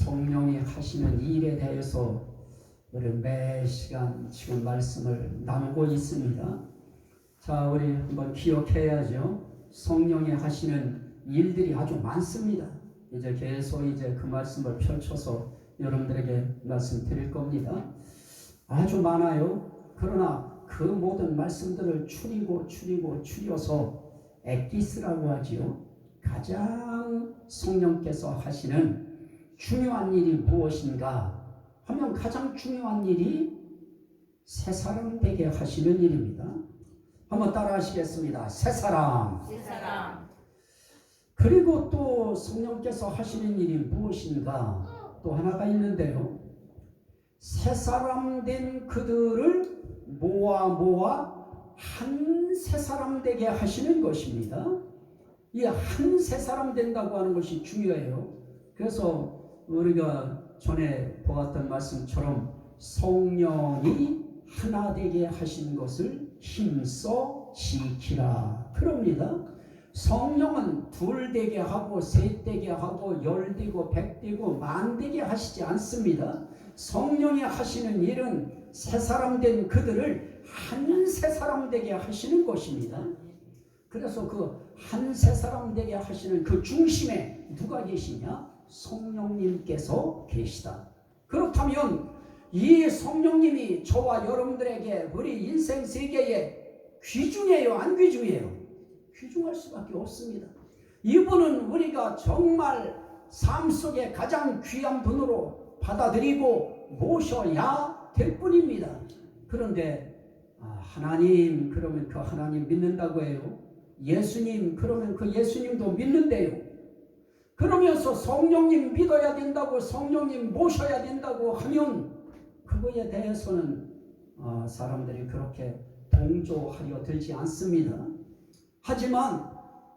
성령이 하시는 일에 대해서 우리 매 시간 지금 말씀을 나누고 있습니다. 자, 우리 한번 기억해야죠. 성령이 하시는 일들이 아주 많습니다. 이제 계속 그 말씀을 펼쳐서 여러분들에게 말씀드릴 겁니다. 아주 많아요. 그러나 그 모든 말씀들을 추려서 엑기스라고 하지요. 가장 성령께서 하시는 중요한 일이 무엇인가 하면 가장 중요한 일이 새 사람 되게 하시는 일입니다. 한번 따라 하시겠습니다. 새 사람. 그리고 또 성령께서 하시는 일이 무엇인가 또 하나가 있는데요. 새 사람 된 그들을 모아 한 새 사람 되게 하시는 것입니다. 이 한 새 사람 된다고 하는 것이 중요해요. 그래서 우리가 전에 보았던 말씀처럼 성령이 하나 되게 하신 것을 힘써 지키라 그럽니다. 성령은 둘 되게 하고 셋 되게 하고 열 되고 백 되고 만 되게 하시지 않습니다. 성령이 하시는 일은 새 사람 된 그들을 한 새 사람 되게 하시는 것입니다. 그래서 그 한 새 사람 되게 하시는 그 중심에 누가 계시냐? 성령님께서 계시다. 그렇다면 이 성령님이 저와 여러분들에게 우리 인생 세계에 귀중해요? 안 귀중해요? 귀중할 수밖에 없습니다. 이분은 우리가 정말 삶 속에 가장 귀한 분으로 받아들이고 모셔야 될 뿐입니다. 그런데 하나님 그러면 그 하나님 믿는다고 해요. 예수님 그러면 그 예수님도 믿는데요. 그러면서 성령님 믿어야 된다고 성령님 모셔야 된다고 하면 그거에 대해서는 사람들이 그렇게 동조하려 들지 않습니다. 하지만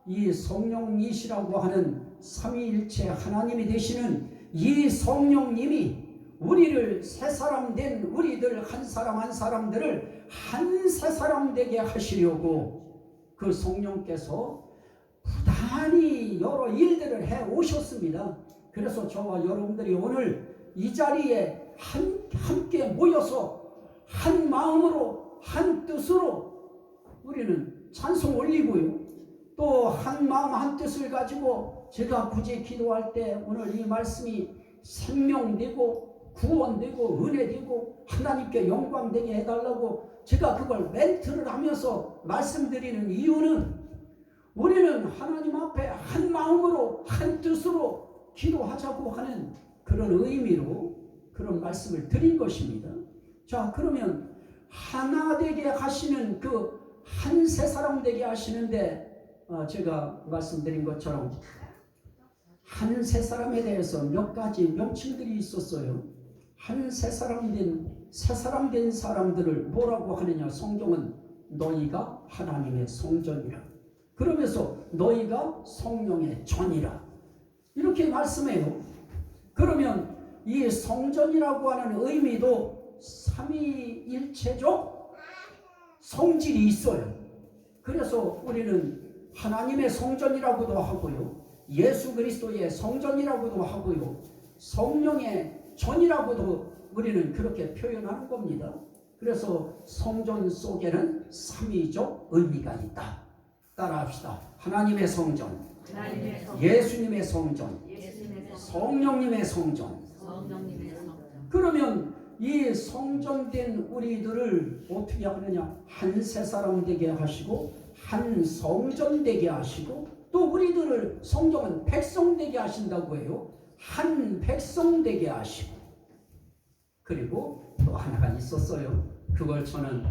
이 성령이시라고 하는 삼위일체 하나님이 되시는 이 성령님이 우리를 새 사람 된 우리들 한 사람 한 사람들을 한 새 사람 되게 하시려고 그 성령께서 부단히 여러 일들을 해 오셨습니다. 그래서 저와 여러분들이 오늘 이 자리에 함께 모여서 한 마음으로 한 뜻으로 우리는 찬송 올리고요. 또 한 마음 한 뜻을 가지고 제가 굳이 기도할 때 오늘 이 말씀이 생명되고 구원되고 은혜되고 하나님께 영광되게 해달라고 제가 그걸 멘트를 하면서 말씀드리는 이유는 우리는 하나님 앞에 한 마음으로 한 뜻으로 기도하자고 하는 그런 의미로 그런 말씀을 드린 것입니다. 자, 그러면 하나 되게 하시는 그 한 새 사람 되게 하시는데 제가 말씀드린 것처럼 한 새 사람에 대해서 몇 가지 명칭들이 있었어요. 한 새 사람 된 사람들을 뭐라고 하느냐? 성경은 너희가 하나님의 성전이라. 그러면서 너희가 성령의 전이라. 이렇게 말씀해요. 그러면 이 성전이라고 하는 의미도 삼위일체적 성질이 있어요. 그래서 우리는 하나님의 성전이라고도 하고요. 예수 그리스도의 성전이라고도 하고요. 성령의 전이라고도 우리는 그렇게 표현하는 겁니다. 그래서 성전 속에는 삼위적 의미가 있다. 따라합시다. 하나님의 성전, 예수님의 성전, 성령님의 성전. 그러면 이 성전된 우리들을 어떻게 하느냐? 한 새 사람 되게 하시고 한 성전 되게 하시고 또 우리들을 성경은 백성 되게 하신다고 해요. 한 백성 되게 하시고 그리고 또 하나가 있었어요. 그걸 저는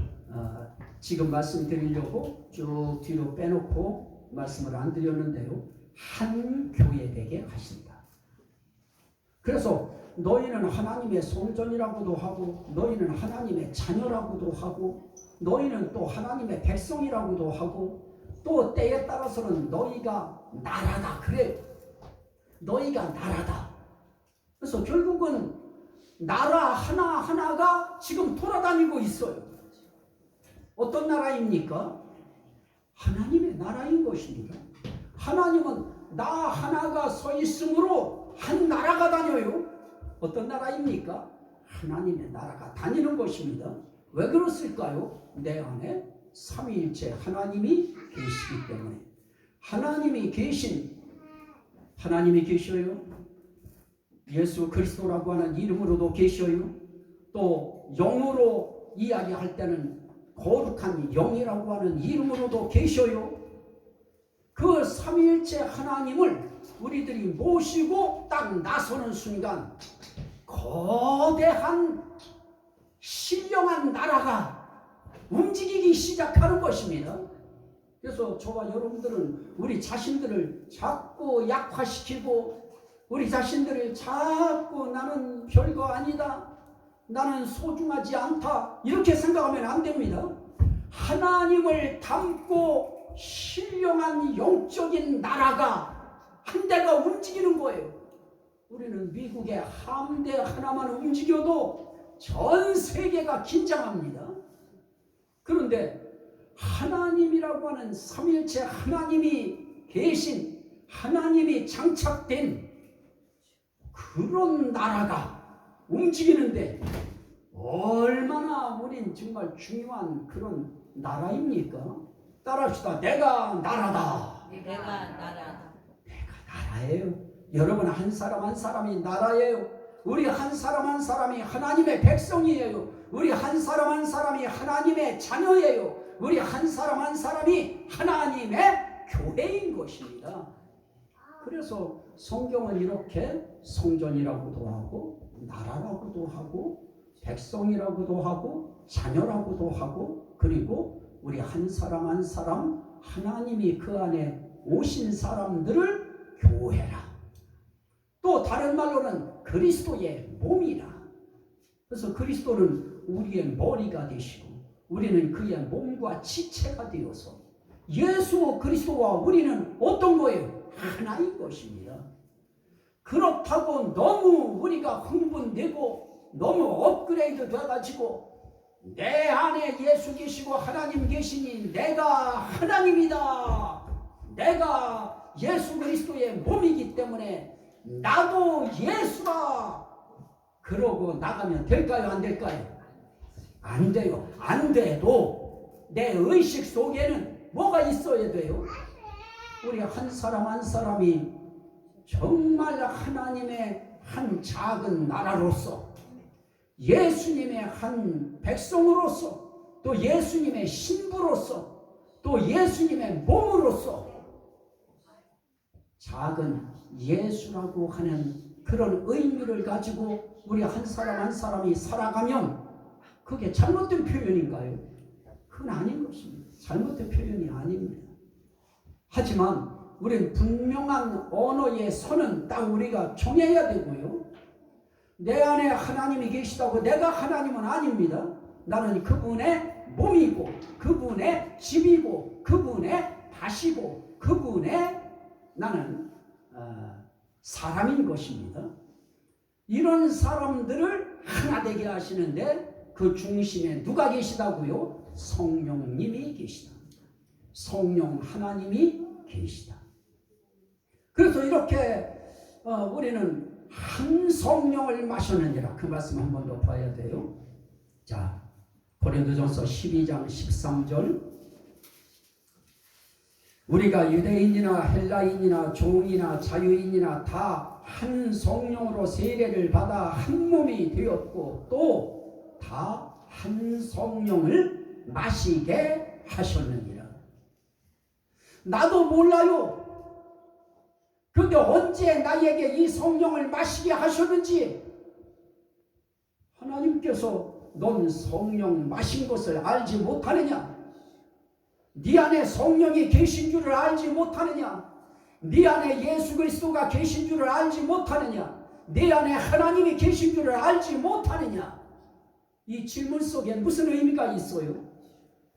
지금 말씀드리려고 쭉 뒤로 빼놓고 말씀을 안 드렸는데요. 한 교회 되게 하신다. 그래서 너희는 하나님의 성전이라고도 하고 너희는 하나님의 자녀라고도 하고 너희는 또 하나님의 백성이라고도 하고 또 때에 따라서는 너희가 나라다 그래요. 너희가 나라다. 그래서 결국은 나라 하나하나가 지금 돌아다니고 있어요. 어떤 나라입니까? 하나님의 나라인 것입니다. 하나님은 나 하나가 서 있으므로 한 나라가 다녀요. 어떤 나라입니까? 하나님의 나라가 다니는 것입니다. 왜 그렇을까요? 내 안에 삼위일체 하나님이 계시기 때문에. 하나님이 계셔요. 예수 그리스도라고 하는 이름으로도 계셔요. 또 영으로 이야기할 때는 거룩한 영이라고 하는 이름으로도 계셔요. 그 삼위일체 하나님을 우리들이 모시고 딱 나서는 순간 거대한 신령한 나라가 움직이기 시작하는 것입니다. 그래서 저와 여러분들은 우리 자신들을 자꾸 약화시키고 우리 자신들을 자꾸 나는 별거 아니다, 나는 소중하지 않다 이렇게 생각하면 안 됩니다. 하나님을 담고 신령한 영적인 나라가 한 대가 움직이는 거예요. 우리는 미국의 함대 하나만 움직여도 전 세계가 긴장합니다. 그런데 하나님이라고 하는 삼위일체 하나님이 계신, 하나님이 장착된 그런 나라가 움직이는데 얼마나 우린 정말 중요한 그런 나라입니까? 따라합시다. 내가 나라다. 내가 나라다. 내가 나라예요. 여러분 한 사람 한 사람이 나라예요. 우리 한 사람 한 사람이 하나님의 백성이에요. 우리 한 사람 한 사람이 하나님의 자녀예요. 우리 한 사람 한 사람이 하나님의 교회인 것입니다. 그래서 성경은 이렇게 성전이라고도 하고 나라라고도 하고 백성이라고도 하고 자녀라고도 하고 그리고 우리 한 사람 한 사람 하나님이 그 안에 오신 사람들을 교회라. 또 다른 말로는 그리스도의 몸이라. 그래서 그리스도는 우리의 머리가 되시고 우리는 그의 몸과 지체가 되어서 예수 그리스도와 우리는 어떤 거예요? 하나인 것입니다. 그렇다고 너무 우리가 흥분되고 너무 업그레이드 돼가지고 내 안에 예수 계시고 하나님 계시니 내가 하나님이다, 내가 예수 그리스도의 몸이기 때문에 나도 예수다 그러고 나가면 될까요? 안 될까요? 안 돼요. 안 돼도 내 의식 속에는 뭐가 있어야 돼요? 우리 한 사람 한 사람이 정말 하나님의 한 작은 나라로서 예수님의 한 백성으로서 또 예수님의 신부로서 또 예수님의 몸으로서 작은 예수라고 하는 그런 의미를 가지고 우리 한 사람 한 사람이 살아가면 그게 잘못된 표현인가요? 그건 아닌 것입니다. 잘못된 표현이 아닙니다. 하지만 우리는 분명한 언어의 선은 딱 우리가 정해야 되고요. 내 안에 하나님이 계시다고 내가 하나님은 아닙니다. 나는 그분의 몸이고 그분의 집이고 그분의 밭이고 그분의 나는 사람인 것입니다. 이런 사람들을 하나 되게 하시는데 그 중심에 누가 계시다고요? 성령님이 계시다. 성령 하나님이 계시다. 그래서 이렇게 우리는 한 성령을 마셨느니라. 그 말씀 한 번 더 봐야 돼요. 자, 고린도전서 12장 13절. 우리가 유대인이나 헬라인이나 종이나 자유인이나 다 한 성령으로 세례를 받아 한 몸이 되었고 또 다 한 성령을 마시게 하셨느니라. 나도 몰라요. 그런데 언제 나에게 이 성령을 마시게 하셨는지 하나님께서 넌 성령 마신 것을 알지 못하느냐? 네 안에 성령이 계신 줄을 알지 못하느냐? 네 안에 예수 그리스도가 계신 줄을 알지 못하느냐? 네 안에 하나님이 계신 줄을 알지 못하느냐? 이 질문 속에 무슨 의미가 있어요?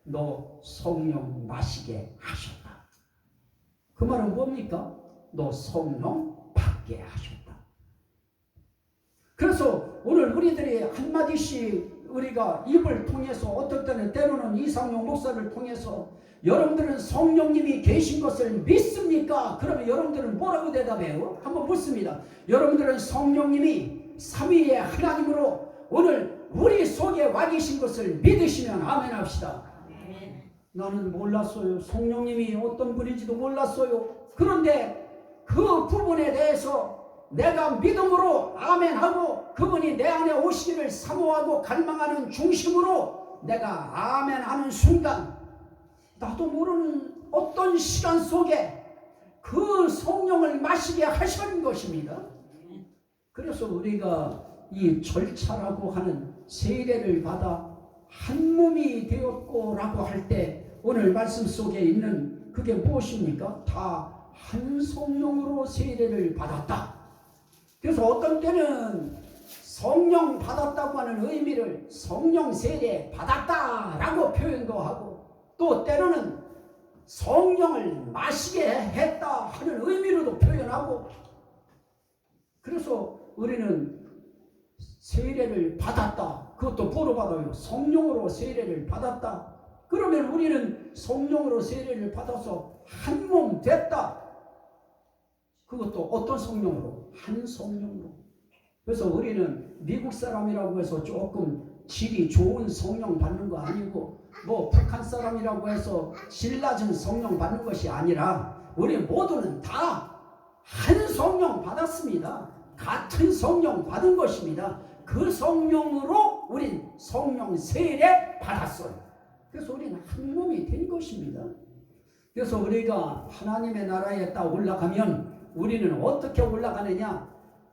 너 성령 마시게 하셨다. 그 말은 뭡니까? 너 성령 받게 하셨다. 그래서 오늘 우리들이 한마디씩 우리가 입을 통해서 어떨 때는 때로는 이상용 목사를 통해서 여러분들은 성령님이 계신 것을 믿습니까? 그러면 여러분들은 뭐라고 대답해요? 한번 묻습니다. 여러분들은 성령님이 삼위의 하나님으로 오늘 우리 속에 와 계신 것을 믿으시면 아멘 합시다. 나는 몰랐어요. 성령님이 어떤 분인지도 몰랐어요. 그런데 그 부분에 대해서 내가 믿음으로 아멘하고 그분이 내 안에 오시기를 사모하고 갈망하는 중심으로 내가 아멘하는 순간 나도 모르는 어떤 시간 속에 그 성령을 마시게 하시는 것입니다. 그래서 우리가 이 절차라고 하는 세례를 받아 한 몸이 되었고 라고 할 때 오늘 말씀 속에 있는 그게 무엇입니까? 다 한 성령으로 세례를 받았다. 그래서 어떤 때는 성령 받았다고 하는 의미를 성령 세례 받았다 라고 표현도 하고 또 때로는 성령을 마시게 했다 하는 의미로도 표현하고 그래서 우리는 세례를 받았다. 그것도 뭐로 받아요? 성령으로 세례를 받았다. 그러면 우리는 성령으로 세례를 받아서 한 몸 됐다. 그것도 어떤 성령으로? 한 성령으로. 그래서 우리는 미국 사람이라고 해서 조금 질이 좋은 성령 받는 거 아니고 뭐 북한 사람이라고 해서 질 낮은 성령 받는 것이 아니라 우리 모두는 다 한 성령 받았습니다. 같은 성령 받은 것입니다. 그 성령으로 우린 성령 세례 받았어요. 그래서 우리는 한 몸이 된 것입니다. 그래서 우리가 하나님의 나라에 딱 올라가면 우리는 어떻게 올라가느냐?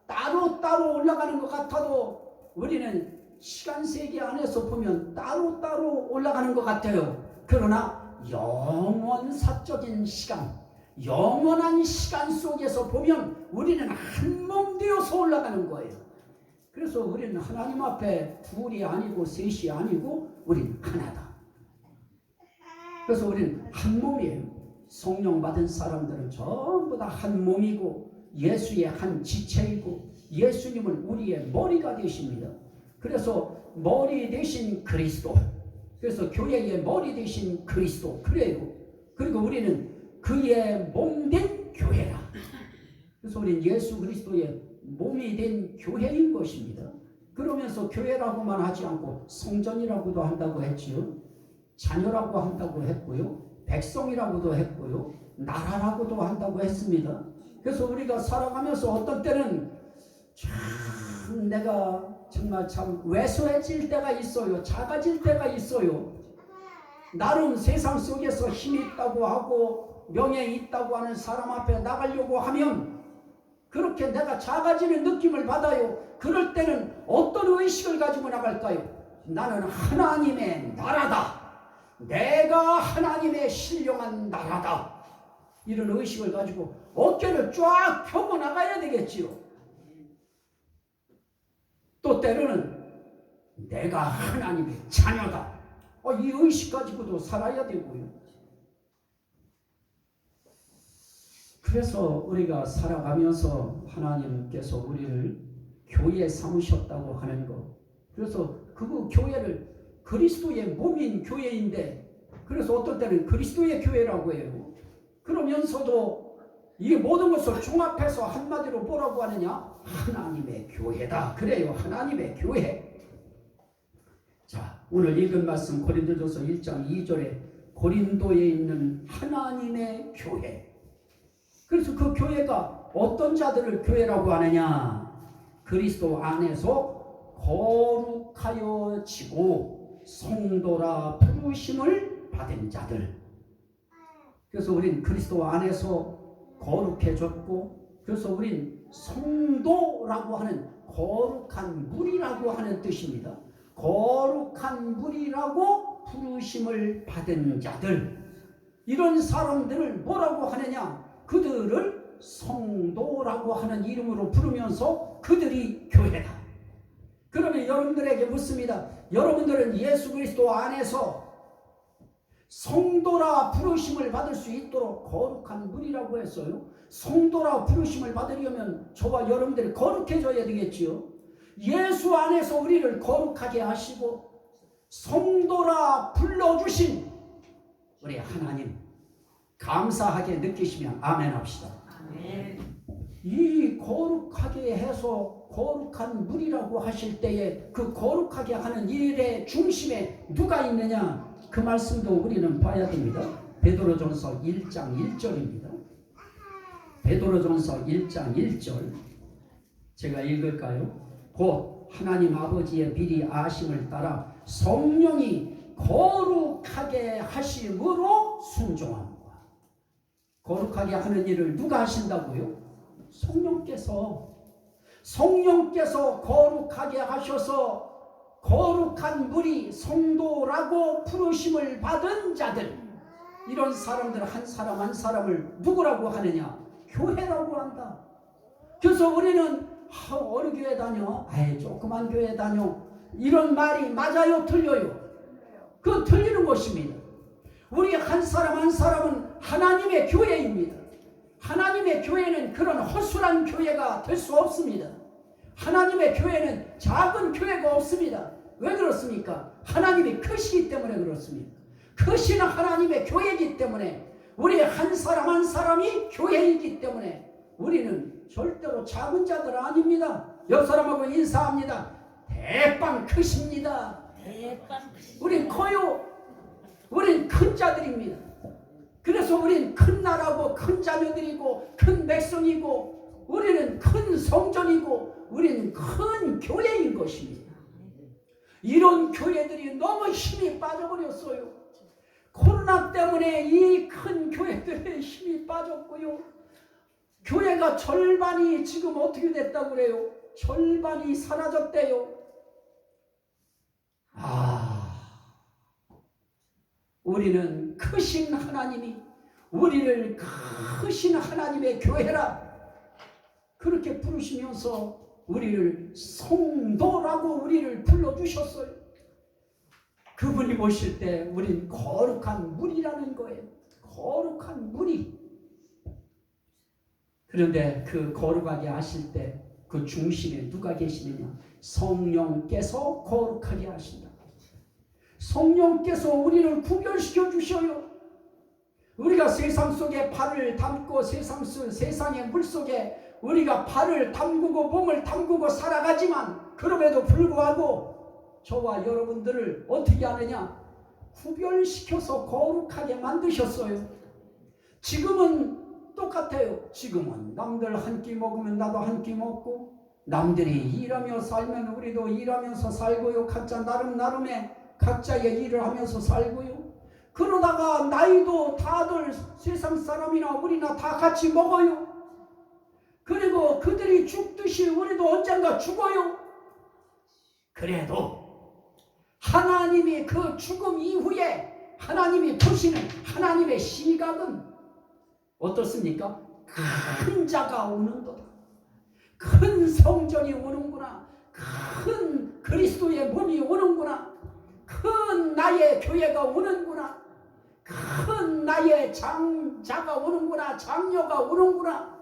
따로따로 올라가는 것 같아도 우리는 시간 세계 안에서 보면 따로따로 올라가는 것 같아요. 그러나 영원사적인 시간, 영원한 시간 속에서 보면 우리는 한 몸 되어서 올라가는 거예요. 그래서 우리는 하나님 앞에 둘이 아니고 셋이 아니고 우리는 하나다. 그래서 우리는 한 몸이에요. 성령 받은 사람들은 전부 다 한 몸이고 예수의 한 지체이고 예수님은 우리의 머리가 되십니다. 그래서 머리 대신 그리스도, 그래서 교회의 머리 대신 그리스도, 그래요. 그리고 우리는 그의 몸된 교회라. 그래서 우리는 예수 그리스도의 몸이 된 교회인 것입니다. 그러면서 교회라고만 하지 않고 성전이라고도 한다고 했지요. 자녀라고 한다고 했고요. 백성이라고도 했고요. 나라라고도 한다고 했습니다. 그래서 우리가 살아가면서 어떤 때는 참 내가 정말 참 왜소해질 때가 있어요. 작아질 때가 있어요. 나름 세상 속에서 힘이 있다고 하고 명예 있다고 하는 사람 앞에 나가려고 하면 그렇게 내가 작아지는 느낌을 받아요. 그럴 때는 어떤 의식을 가지고 나갈까요? 나는 하나님의 나라다. 내가 하나님의 신령한 나라다. 이런 의식을 가지고 어깨를 쫙 펴고 나가야 되겠지요. 또 때로는 내가 하나님의 자녀다. 이 의식 가지고도 살아야 되고요. 그래서 우리가 살아가면서 하나님께서 우리를 교회 삼으셨다고 하는 것. 그래서 그 교회를 그리스도의 몸인 교회인데 그래서 어떤 때는 그리스도의 교회라고 해요. 그러면서도 이 모든 것을 종합해서 한마디로 뭐라고 하느냐? 하나님의 교회다. 그래요. 하나님의 교회. 자, 오늘 읽은 말씀 고린도전서 1장 2절에 고린도에 있는 하나님의 교회. 그래서 그 교회가 어떤 자들을 교회라고 하느냐? 그리스도 안에서 거룩하여지고 성도라 부르심을 받은 자들. 그래서 우린 그리스도 안에서 거룩해졌고 그래서 우린 성도라고 하는 거룩한 무리라고 하는 뜻입니다. 거룩한 무리라고 부르심을 받은 자들. 이런 사람들을 뭐라고 하느냐? 그들을 성도라고 하는 이름으로 부르면서 그들이 교회다. 그러면 여러분들에게 묻습니다. 여러분들은 예수 그리스도 안에서 성도라 부르심을 받을 수 있도록 거룩한 무리라고 했어요. 성도라 부르심을 받으려면 저와 여러분들이 거룩해져야 되겠지요. 예수 안에서 우리를 거룩하게 하시고 성도라 불러주신 우리 하나님 감사하게 느끼시면 아멘 합시다. 아멘. 이 거룩하게 해서 거룩한 물이라고 하실 때에 그 거룩하게 하는 일의 중심에 누가 있느냐? 그 말씀도 우리는 봐야 됩니다. 베드로전서 1장 1절입니다. 베드로전서 1장 1절 제가 읽을까요? 곧 하나님 아버지의 미리 아심을 따라 성령이 거룩하게 하심으로 순종하는 것. 거룩하게 하는 일을 누가 하신다고요? 성령께서 거룩하게 하셔서 거룩한 물이 성도라고 부르심을 받은 자들, 이런 사람들 한 사람 한 사람을 누구라고 하느냐? 교회라고 한다. 그래서 우리는 어느 교회 다녀? 조그만 교회 다녀. 이런 말이 맞아요? 틀려요? 그건 틀리는 것입니다. 우리 한 사람 한 사람은 하나님의 교회입니다. 하나님의 교회는 그런 허술한 교회가 될 수 없습니다. 하나님의 교회는 작은 교회가 없습니다. 왜 그렇습니까? 하나님이 크시기 때문에 그렇습니다. 크신 하나님의 교회이기 때문에, 우리 한 사람 한 사람이 교회이기 때문에 우리는 절대로 작은 자들 아닙니다. 옆 사람하고 인사합니다. 대빵 크십니다. 우린 커요. 우린 큰 자들입니다. 그래서 우린 큰 나라고 큰 자녀들이고 큰 백성이고 우리는 큰 성전이고 우리는 큰 교회인 것입니다. 이런 교회들이 너무 힘이 빠져버렸어요. 코로나 때문에 이 큰 교회들의 힘이 빠졌고요. 교회가 절반이 지금 어떻게 됐다고 그래요? 절반이 사라졌대요. 우리는 크신 하나님이 우리를 크신 하나님의 교회라 그렇게 부르시면서 우리를 성도라고 우리를 불러주셨어요. 그분이 오실 때 우린 거룩한 물이라는 거예요. 거룩한 물이. 그런데 그 거룩하게 하실 때 그 중심에 누가 계시느냐? 성령께서 거룩하게 하신다. 성령께서 우리를 구별시켜 주셔요. 우리가 세상 속에 발을 담고 세상의 물속에 우리가 발을 담그고 몸을 담그고 살아가지만, 그럼에도 불구하고 저와 여러분들을 어떻게 하느냐? 구별시켜서 거룩하게 만드셨어요. 지금은 똑같아요. 지금은 남들 한 끼 먹으면 나도 한 끼 먹고, 남들이 일하며 살면 우리도 일하면서 살고요. 각자 나름의 각자의 일을 하면서 살고요. 그러다가 나이도 다들 세상 사람이나 우리나 다 같이 먹어요. 그리고 그들이 죽듯이 우리도 언젠가 죽어요. 그래도 하나님이 그 죽음 이후에 하나님이 보시는 하나님의 시각은 어떻습니까? 큰 자가 오는도다. 큰 성전이 오는구나. 큰 그리스도의 몸이 오는구나. 큰 나의 교회가 오는구나. 큰 나의 장자가 오는구나. 장녀가 오는구나.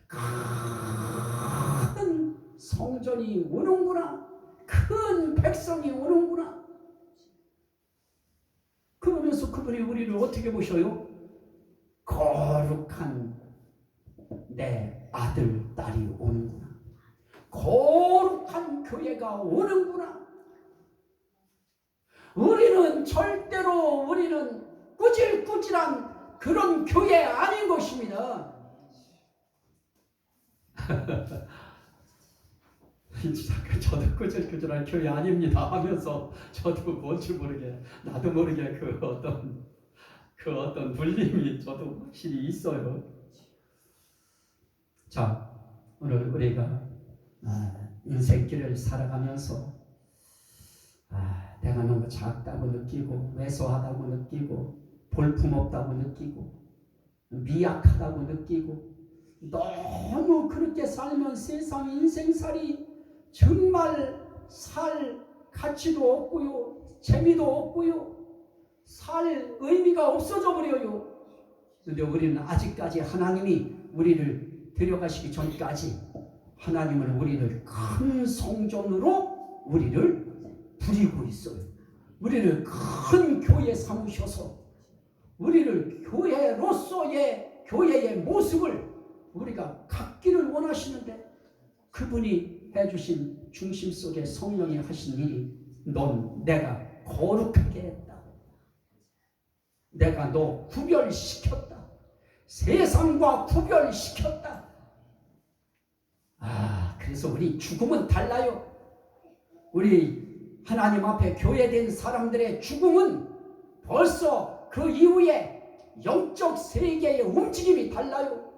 큰 성전이 오는구나. 큰 백성이 오는구나. 그러면서 그분이 우리를 어떻게 보셔요? 거룩한 내 아들, 딸이 오는구나. 거룩한 교회가 오는구나. 우리는 절대로 꾸질꾸질한 그런 교회 아닌 것입니다. 저도 꾸질꾸질한 교회 아닙니다 하면서 저도 뭔지 모르게 나도 모르게 그 어떤 불림이 저도 확실히 있어요. 자, 오늘 우리가 인생길을 살아가면서 내가 너무 작다고 느끼고 왜소하다고 느끼고 볼품없다고 느끼고 미약하다고 느끼고 너무 그렇게 살면 세상 인생살이 정말 살 가치도 없고요. 재미도 없고요. 살 의미가 없어져 버려요. 그런데 우리는 아직까지 하나님이 우리를 데려가시기 전까지 하나님은 우리를 큰 성전으로 우리를 부리고 있어요. 우리를 큰 교회 삼으셔서 우리를 교회로서의 교회의 모습을 우리가 갖기를 원하시는데 그분이 해주신 중심 속에 성령이 하신 일이 넌 내가 거룩하게 했다. 내가 너 구별시켰다. 세상과 구별시켰다. 그래서 우리 죽음은 달라요. 우리 하나님 앞에 교회된 사람들의 죽음은 벌써 그 이후에 영적 세계의 움직임이 달라요.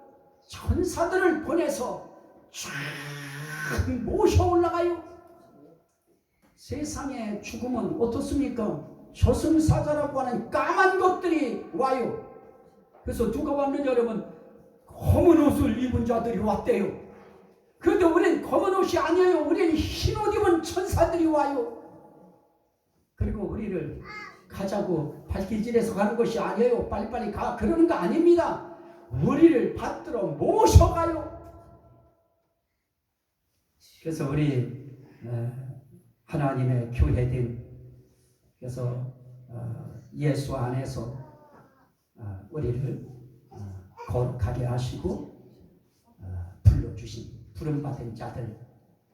천사들을 보내서 쫙 모셔 올라가요. 세상의 죽음은 어떻습니까? 저승사자라고 하는 까만 것들이 와요. 그래서 누가 왔느냐 여러분, 검은 옷을 입은 자들이 왔대요. 그런데 우리는 검은 옷이 아니에요. 우리는 흰 옷 입은 천사들이 와요. 그리고 우리를 가자고 발길질해서 가는 것이 아니에요. 빨리빨리 가 그러는 거 아닙니다. 우리를 받들어 모셔가요. 그래서 우리 하나님의 교회들, 그래서 예수 안에서 우리를 거룩하게 하시고 불러주신 부름받은 자들,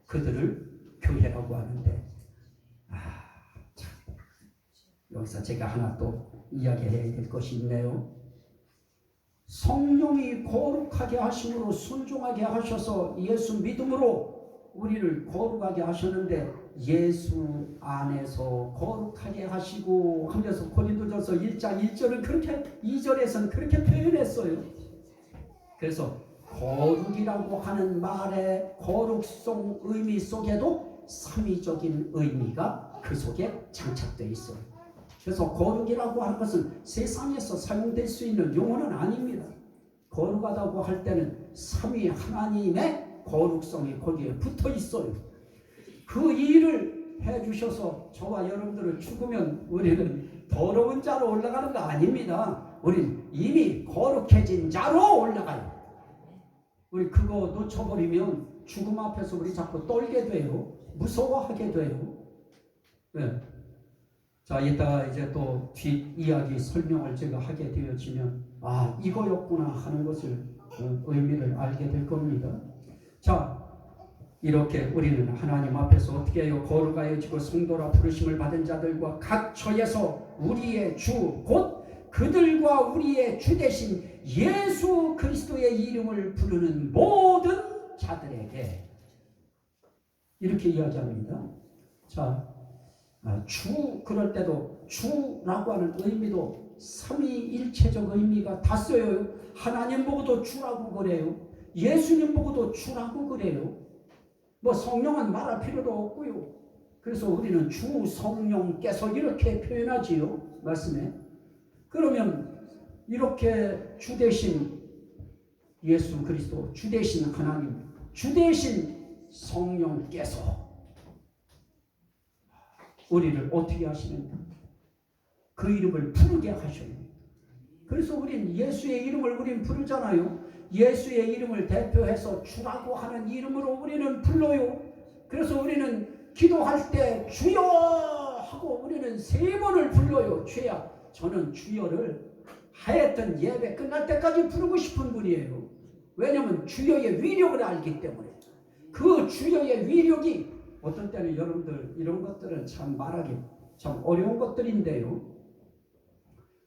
그들을 교회라고 하는데, 참, 여기서 제가 하나 또 이야기해야 될 것이 있네요. 성령이 거룩하게 하심으로 순종하게 하셔서 예수 믿음으로 우리를 거룩하게 하셨는데, 예수 안에서 거룩하게 하시고 하면서 고린도전서 1장 1절은 그렇게, 2절에서는 그렇게 표현했어요. 그래서 거룩이라고 하는 말의 거룩성 의미 속에도 삼위적인 의미가 그 속에 장착되어 있어요. 그래서 거룩이라고 하는 것은 세상에서 사용될 수 있는 용어는 아닙니다. 거룩하다고 할 때는 삼위 하나님의 거룩성이 거기에 붙어 있어요. 그 일을 해주셔서 저와 여러분들은 죽으면 우리는 더러운 자로 올라가는 거 아닙니다. 우린 이미 거룩해진 자로 올라가요. 우리 그거 놓쳐버리면 죽음 앞에서 우리 자꾸 떨게 돼요. 무서워하게 돼요. 네. 자, 이따가 이제 또 뒷이야기 설명을 제가 하게 되어지면 이거였구나 하는 것을 의미를 알게 될 겁니다. 자, 이렇게 우리는 하나님 앞에서 어떻게 해요? 거룩하여지고 성도라 부르심을 받은 자들과 각 처에서 우리의 주 곧 그들과 우리의 주 대신 예수 그리스도의 이름을 부르는 모든 자들에게, 이렇게 이야기합니다. 자, 주, 그럴 때도 주라고 하는 의미도 삼위일체적 의미가 다 쓰여요. 하나님 보고도 주라고 그래요. 예수님 보고도 주라고 그래요. 뭐 성령은 말할 필요도 없고요. 그래서 우리는 주 성령께서 이렇게 표현하지요, 말씀에. 그러면 이렇게 주 대신 예수 그리스도, 주 대신 하나님, 주 대신 성령께서 우리를 어떻게 하시는가? 그 이름을 부르게 하셔요. 그래서 우린 예수의 이름을 우린 부르잖아요. 예수의 이름을 대표해서 주라고 하는 이름으로 우리는 불러요. 그래서 우리는 기도할 때 주여 하고 우리는 3번을 불러요. 주야. 저는 주여를 하여튼 예배 끝날 때까지 부르고 싶은 분이에요. 왜냐하면 주여의 위력을 알기 때문에. 그 주여의 위력이 어떤 때는 여러분들 이런 것들은 참 말하기 참 어려운 것들인데요.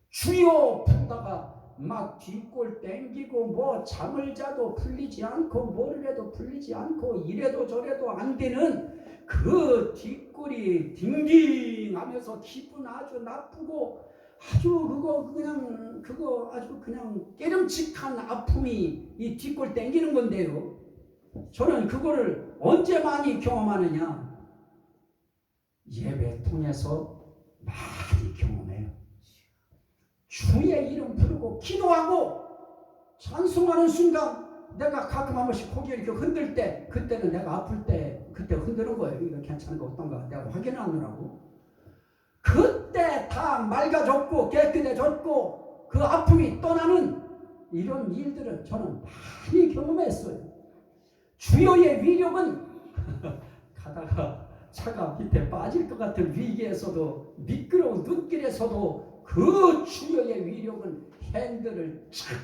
주여 부르다가 막 뒷골 땡기고 뭐 잠을 자도 풀리지 않고 뭐를 해도 풀리지 않고 이래도 저래도 안 되는 그 뒷골이 딩딩하면서 기분 아주 나쁘고 아주 그거 아주 그냥 깨름칙한 아픔이 이 뒷골 땡기는 건데요. 저는 그거를 언제 많이 경험하느냐? 예배 통해서 많이 경험해요. 주의 이름 부르고 기도하고 찬송하는 순간 내가 가끔 한 번씩 고개 이렇게 흔들 때, 그때는 내가 아플 때 그때 흔드는 거예요. 이거 괜찮은 거 어떤가 내가 확인하느라고. 그때 다 맑아졌고 깨끗해졌고 그 아픔이 떠나는 이런 일들을 저는 많이 경험했어요. 주여의 위력은 가다가 차가 밑에 빠질 것 같은 위기에서도 미끄러운 눈길에서도 그 주여의 위력은 핸들을 착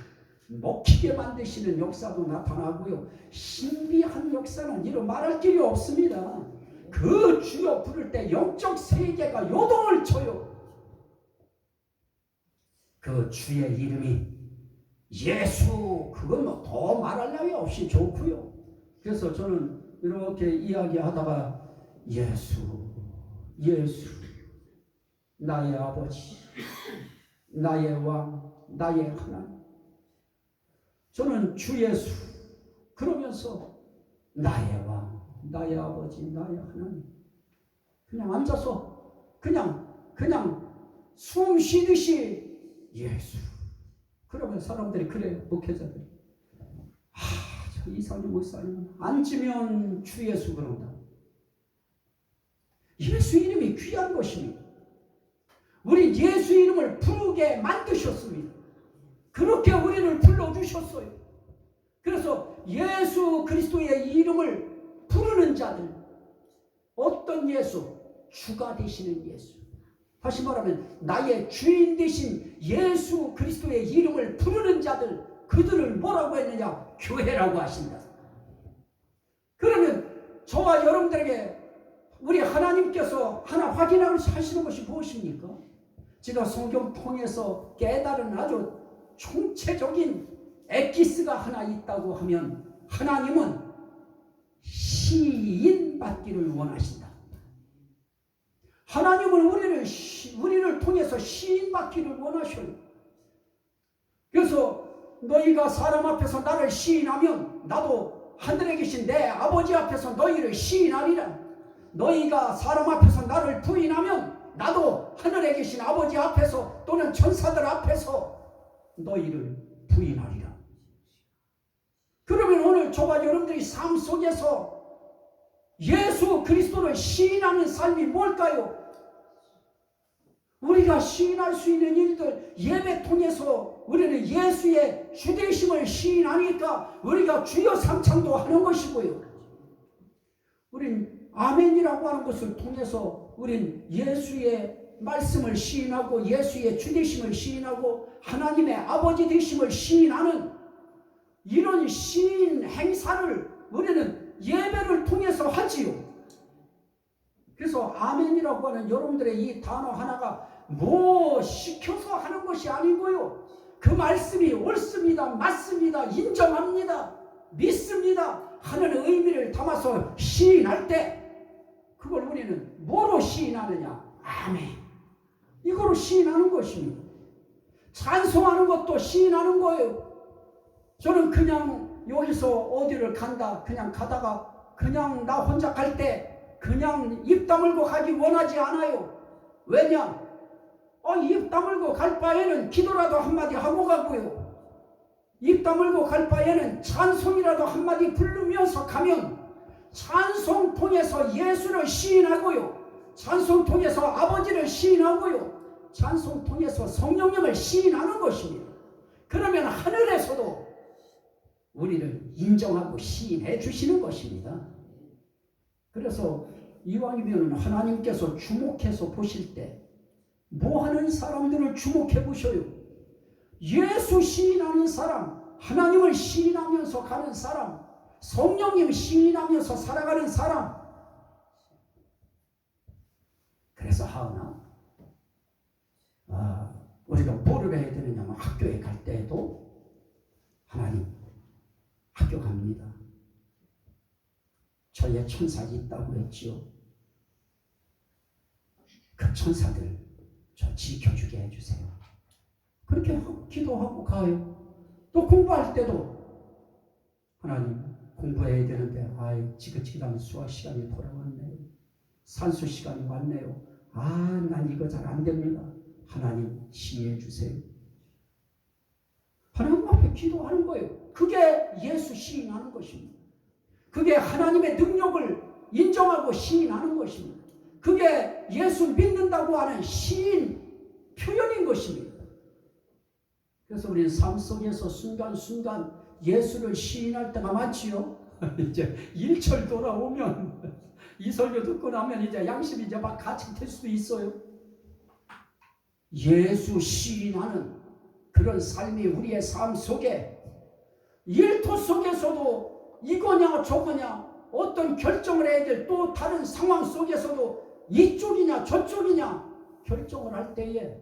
먹히게 만드시는 역사도 나타나고요. 신비한 역사는 이루 말할 길이 없습니다. 그 주여 부를 때 영적 세계가 요동을 쳐요. 그 주의 이름이 예수, 그건 뭐 더 말할 나위 없이 좋고요. 그래서 저는 이렇게 이야기하다가 예수, 예수, 나의 아버지, 나의 왕, 나의 하나님. 저는 주 예수 그러면서 나의 왕, 나의 아버지, 나의 하나님. 그냥 앉아서 그냥 숨 쉬듯이 예수. 그러면 사람들이 그래요. 목회자들이. 저 이상희 목사님은 앉으면 주 예수 그런다. 예수 이름이 귀한 것입니다. 우리 예수 이름을 부르게 만드셨습니다. 그렇게 우리를 불러주셨어요. 그래서 예수 그리스도의 이름을 부르는 자들, 어떤 예수? 주가 되시는 예수. 다시 말하면 나의 주인 되신 예수 그리스도의 이름을 부르는 자들, 그들을 뭐라고 했느냐? 교회라고 하신다. 그러면 저와 여러분들에게 우리 하나님께서 하나 확인하시는 것이 무엇입니까? 제가 성경 통해서 깨달은 아주 총체적인 엑기스가 하나 있다고 하면 하나님은 시인 받기를 원하신다. 하나님은 우리를 통해서 시인 받기를 원하셔요. 그래서 너희가 사람 앞에서 나를 시인하면 나도 하늘에 계신 내 아버지 앞에서 너희를 시인하리라. 너희가 사람 앞에서 나를 부인하면 나도 하늘에 계신 아버지 앞에서 또는 천사들 앞에서 너희를 부인하리라. 그러면 오늘 저와 여러분들이 삶 속에서 예수 그리스도를 시인하는 삶이 뭘까요? 우리가 시인할 수 있는 일들, 예배 통해서 우리는 예수의 주되심을 시인하니까 우리가 주여 삼창도 하는 것이고요. 우린 아멘이라고 하는 것을 통해서 우린 예수의 말씀을 시인하고 예수의 주되심을 시인하고 하나님의 아버지 되심을 시인하는 이런 시인 행사를 우리는 예배를 통해서 하지요. 그래서 아멘이라고 하는 여러분들의 이 단어 하나가 뭐 시켜서 하는 것이 아니고요. 그 말씀이 옳습니다, 맞습니다, 인정합니다, 믿습니다 하는 의미를 담아서 시인할 때 그걸 우리는 뭐로 시인하느냐? 아멘. 이거로 시인하는 것입니다. 찬송하는 것도 시인하는 거예요. 저는 그냥 여기서 어디를 간다, 그냥 가다가 그냥 나 혼자 갈 때 그냥 입 다물고 가기 원하지 않아요. 왜냐? 입 다물고 갈 바에는 기도라도 한마디 하고 가고요. 입 다물고 갈 바에는 찬송이라도 한마디 부르면서 가면 찬송 통해서 예수를 시인하고요. 찬송 통해서 아버지를 시인하고요. 찬송 통해서 성령님을 시인하는 것입니다. 그러면 하늘에서도 우리를 인정하고 시인해 주시는 것입니다. 그래서 이왕이면 하나님께서 주목해서 보실 때 뭐 하는 사람들을 주목해 보셔요. 예수 시인하는 사람, 하나님을 시인하면서 가는 사람, 성령님 시인하면서 살아가는 사람. 그래서 하나 우리가 뭐를 해야 되느냐면 학교에 갈 때에도 하나님 학교 갑니다. 저의 천사가 있다고 했지요. 그 천사들 저 지켜주게 해주세요. 그렇게 하고 기도하고 가요. 또 공부할 때도 하나님 공부해야 되는데 지긋지긋한 수학 시간이 돌아왔네요. 산수 시간이 왔네요. 난 이거 잘 안 됩니다. 하나님 지혜해 주세요. 하나님 앞에 기도하는 거예요. 그게 예수 시인하는 것입니다. 그게 하나님의 능력을 인정하고 시인하는 것입니다. 그게 예수 믿는다고 하는 시인 표현인 것입니다. 그래서 우리는 삶 속에서 순간순간 예수를 시인할 때가 많지요. 이제 일철 돌아오면 이 설교 듣고 나면 이제 양심이 이제 막 가책될 수도 있어요. 예수 시인하는 그런 삶이 우리의 삶 속에 일터 속에서도 이거냐 저거냐 어떤 결정을 해야 될 또 다른 상황 속에서도 이쪽이냐 저쪽이냐 결정을 할 때에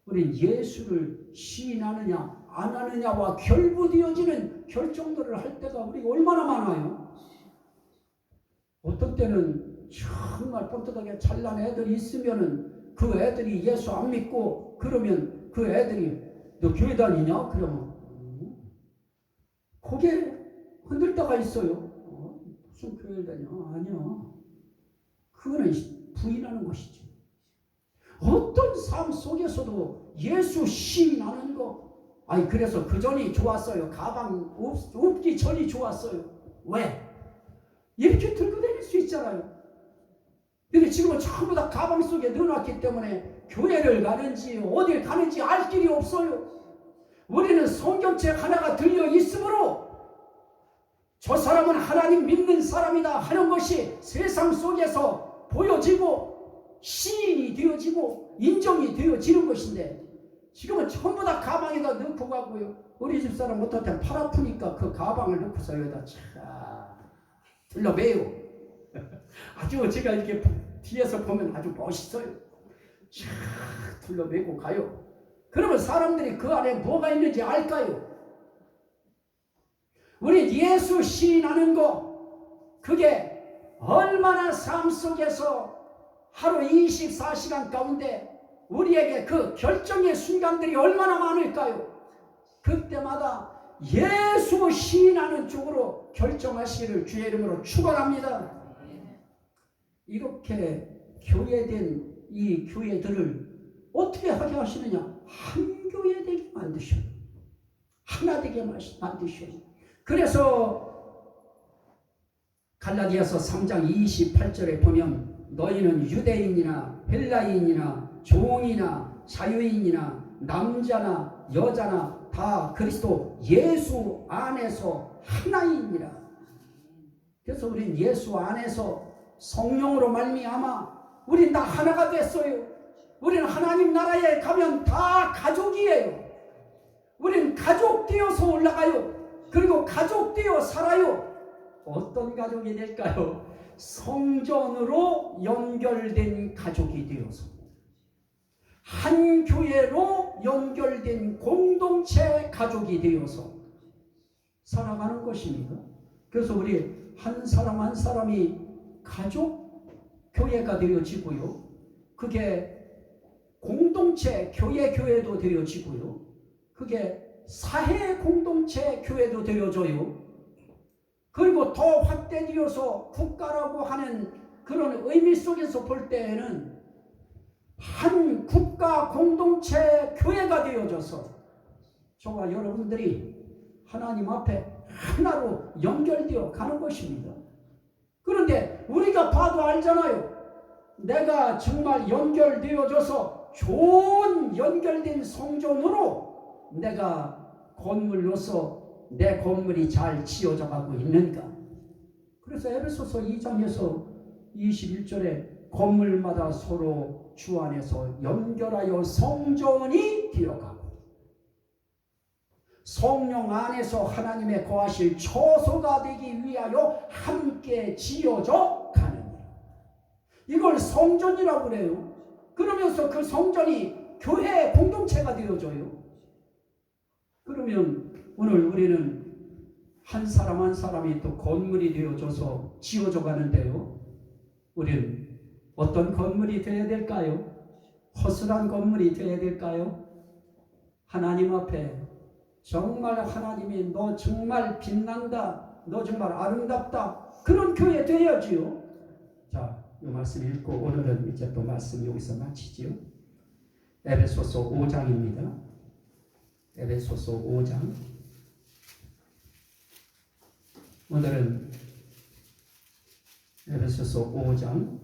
우린 예수를 시인하느냐 안 하느냐와 결부되어지는 결정들을 할 때가 우리가 얼마나 많아요. 어떤 때는 정말 뻔뻔하게 잘난 애들이 있으면은 그 애들이 예수 안 믿고 그러면 그 애들이 너 교회 다니냐? 그러면 고개 흔들 때가 있어요. 무슨 교회를 다녀? 아니야. 그거는 부인하는 것이죠. 어떤 삶 속에서도 예수 시인하는 거. 아니 그래서 그 전이 좋았어요. 가방 없기 전이 좋았어요. 왜? 이렇게 들고 다닐 수 있잖아요. 근데 지금은 전부 다 가방 속에 넣어놨기 때문에 교회를 가는지 어딜 가는지 알 길이 없어요. 우리는 성경책 하나가 들려 있으므로 저 사람은 하나님 믿는 사람이다 하는 것이 세상 속에서 보여지고 시인이 되어지고 인정이 되어지는 것인데 지금은 전부 다 가방에다 넣고 가고요. 우리 집사람 어떨 땐 팔 아프니까 그 가방을 넣고서 여기다 차 둘러매요. 아주 제가 이렇게 뒤에서 보면 아주 멋있어요. 차 둘러매고 가요. 그러면 사람들이 그 안에 뭐가 있는지 알까요? 우리 예수 시인하는 거 그게 얼마나 삶 속에서 하루 24시간 가운데 우리에게 그 결정의 순간들이 얼마나 많을까요? 그때마다 예수 시인하는 쪽으로 결정하시기를 주의 이름으로 축원합니다. 이렇게 교회된 이 교회들을 어떻게 하게 하시느냐? 한 교회 되게 만드셔요. 하나 되게 만드셔요. 그래서 갈라디아서 3장 28절에 보면 너희는 유대인이나 헬라인이나 종이나 자유인이나 남자나 여자나 다 그리스도 예수 안에서 하나이니라. 그래서 우린 예수 안에서 성령으로 말미암아 우린 다 하나가 됐어요. 우리는 하나님 나라에 가면 다 가족이에요. 우린 가족 되어서 올라가요. 그리고 가족 되어 살아요. 어떤 가족이 될까요? 성전으로 연결된 가족이 되어서 한 교회로 연결된 공동체 가족이 되어서 살아가는 것입니다. 그래서 우리 한 사람 한 사람이 가족 교회가 되어지고요. 그게 공동체 교회도 되어지고요. 그게 사회 공동체 교회도 되어져요. 그리고 더 확대되어서 국가라고 하는 그런 의미 속에서 볼 때에는 한 국가 공동체 교회가 되어져서 저와 여러분들이 하나님 앞에 하나로 연결되어 가는 것입니다. 그런데 우리가 봐도 알잖아요. 내가 정말 연결되어져서 좋은 연결된 성전으로 내가 건물로서 내 건물이 잘 지어져 가고 있는가. 그래서 에베소서 2장에서 21절에 건물마다 서로 주 안에서 연결하여 성전이 되어가고 성령 안에서 하나님의 거하실 처소가 되기 위하여 함께 지어져 가느니라. 이걸 성전이라고 그래요. 그러면서 그 성전이 교회 공동체가 되어져요. 그러면 오늘 우리는 한 사람 한 사람이 또 건물이 되어져서 지어져 가는데요. 우리는 어떤 건물이 되어야 될까요? 허술한 건물이 되어야 될까요? 하나님 앞에 정말 하나님이 너 정말 빛난다, 너 정말 아름답다, 그런 교회 되어야지요. 자, 이 말씀 읽고 오늘은 이제 또 말씀 여기서 마치지요. 에베소서 5장입니다. 에베소서 5장. 오늘은 에베소서 5장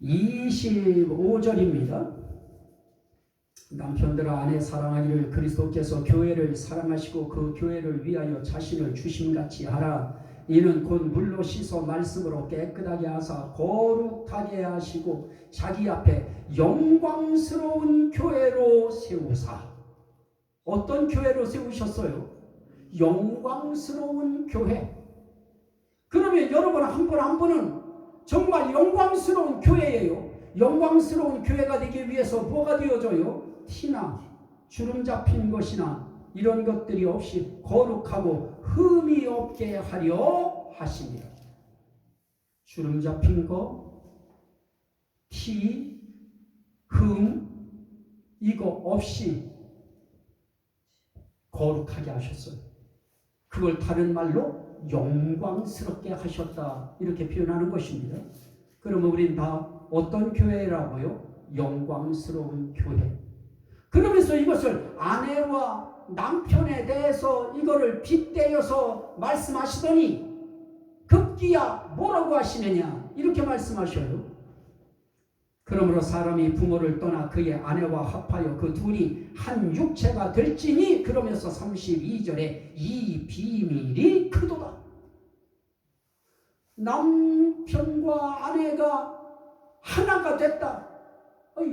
25절입니다. 남편들아 아내 사랑하기를 그리스도께서 교회를 사랑하시고 그 교회를 위하여 자신을 주심같이 하라. 이는 곧 물로 씻어 말씀으로 깨끗하게 하사 거룩하게 하시고 자기 앞에 영광스러운 교회로 세우사. 어떤 교회로 세우셨어요? 영광스러운 교회. 그러면 여러분 한 분 한 분은 정말 영광스러운 교회예요. 영광스러운 교회가 되기 위해서 뭐가 되어져요? 티나 주름 잡힌 것이나 이런 것들이 없이 거룩하고 흠이 없게 하려 하십니다. 주름 잡힌 거, 티, 흠 이거 없이 거룩하게 하셨어요. 그걸 다른 말로 영광스럽게 하셨다 이렇게 표현하는 것입니다. 그러면 우리는 다 어떤 교회라고요? 영광스러운 교회. 그러면서 이것을 아내와 남편에 대해서 이거를 빗대어서 말씀하시더니 급기야 뭐라고 하시느냐 이렇게 말씀하셔요. 그러므로 사람이 부모를 떠나 그의 아내와 합하여 그 둘이 한 육체가 될지니 그러면서 32절에 이 비밀이 크도다. 남편과 아내가 하나가 됐다.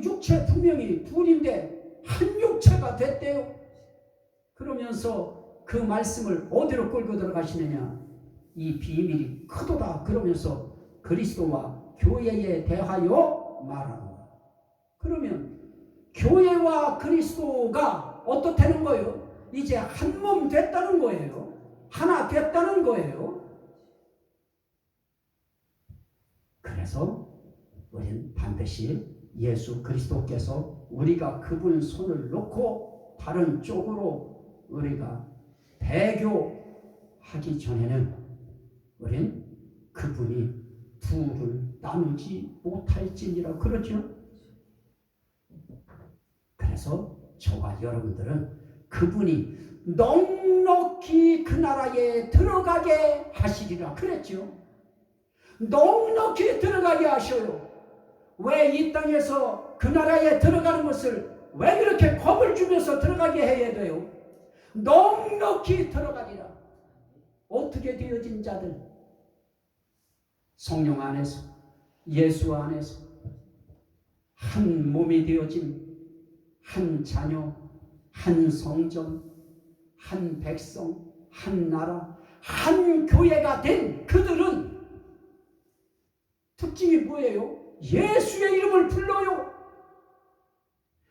육체 분명히 둘인데 한 육체가 됐대요. 그러면서 그 말씀을 어디로 끌고 들어가시느냐. 이 비밀이 크도다. 그러면서 그리스도와 교회에 대하여 말하노라. 그러면 교회와 그리스도가 어떻다는 거예요? 이제 한 몸 됐다는 거예요. 하나 됐다는 거예요. 그래서 우리는 반드시 예수 그리스도께서 우리가 그분 손을 놓고 다른 쪽으로 우리가 배교하기 전에는 우리는 그분이 둘을 나누지 못할지니라. 그렇죠? 그래서 저와 여러분들은 그분이 넉넉히 그 나라에 들어가게 하시리라 그랬죠. 넉넉히 들어가게 하셔요. 왜 이 땅에서 그 나라에 들어가는 것을 왜 그렇게 겁을 주면서 들어가게 해야 돼요? 넉넉히 들어가리라. 어떻게 되어진 자들? 성령 안에서, 예수 안에서 한 몸이 되어진 한 자녀, 한 성전, 한 백성, 한 나라, 한 교회가 된 그들은 특징이 뭐예요? 예수의 이름을 불러요.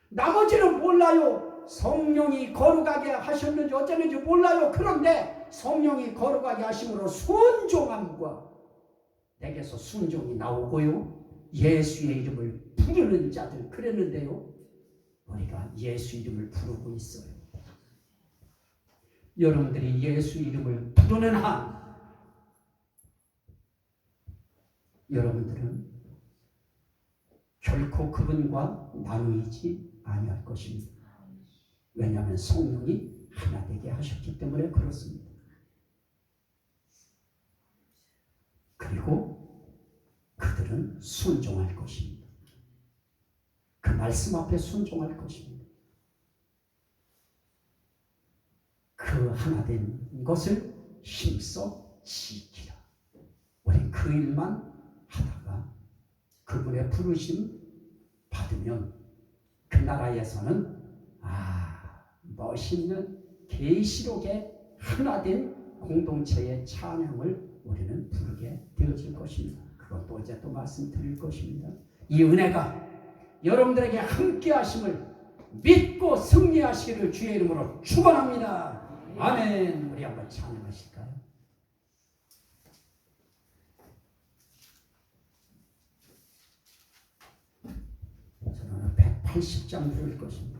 나머지는 몰라요. 성령이 거룩하게 하셨는지 어쩌는지 몰라요. 그런데 성령이 거룩하게 하심으로 순종함과 내게서 순종이 나오고요. 예수의 이름을 부르는 자들 그랬는데요. 우리가 예수 이름을 부르고 있어요. 여러분들이 예수 이름을 부르는 한 여러분들은 결코 그분과 나누이지 아니할 것입니다. 왜냐하면 성령이 하나 되게 하셨기 때문에 그렇습니다. 그리고 그들은 순종할 것입니다. 그 말씀 앞에 순종할 것입니다. 그 하나 된 것을 힘써 지키라. 우린 그 일만 하다가 그분의 부르심 받으면 그 나라에서는 멋있는 계시록의 하나된 공동체의 찬양을 우리는 부르게 되어질 것입니다. 그것도 어제 또 말씀드릴 것입니다. 이 은혜가 여러분들에게 함께 하심을 믿고 승리하시기를 주의 이름으로 축원합니다. 아멘. 우리 한번 찬양하실까요? 저는 180장 부를 것입니다.